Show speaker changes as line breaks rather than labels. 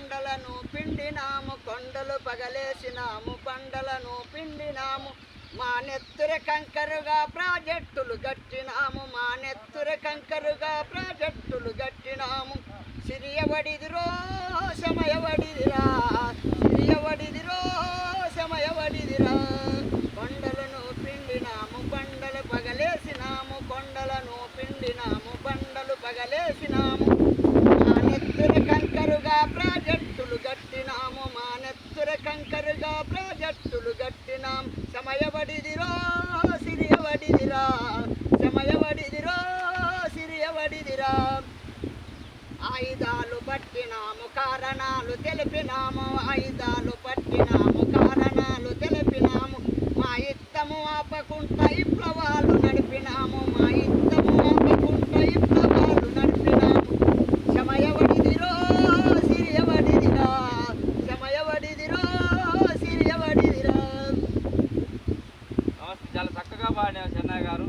కొండలను పిండినాము, కొండలు పగలేసినాము, బండలను పిండినాము. మా నెత్తుర కంకరుగా ప్రాజెక్టులు గట్టినాము, మా నెత్తుర కంకరుగా ప్రాజెక్టులు గట్టినాము. సిరియవడిదిరో సమయవడిదిరా, సిరియవడిదిరో సమయవడిదిరా. కొండలను పిండినాము, బండలు పగలేసినాము, కొండలను పిండినాము, బండలు పగలేసినాము. మా నెత్తుర కంకరుగా ప్రాజెక్టులు గట్టినాము, మా నెత్తుర కంకరుగా ప్రాజెక్టులు గట్టినాం. సమయవడిదిరో సిరియవడిదిరా, సమయవడిదిరో సిరియవడిదిరా. ఆయుధాలు పట్టినాము, కారణాలు తెలిపినాము, ఆయుధాలు పట్టినాము, కారణాలు తెలిపినాము. మా యుద్ధము ఆపకుండా విప్లవాలు నడిపినాము, మా యుద్ధము ఆపకుండా విప్లవాలు నడిపినాము. సమయవడిదిరో సిరియవడిదిరా, సమయవడిదిరో సిరియవడిదిరా.
చాలా చక్కగా పాడావు చెన్నయ్య గారు.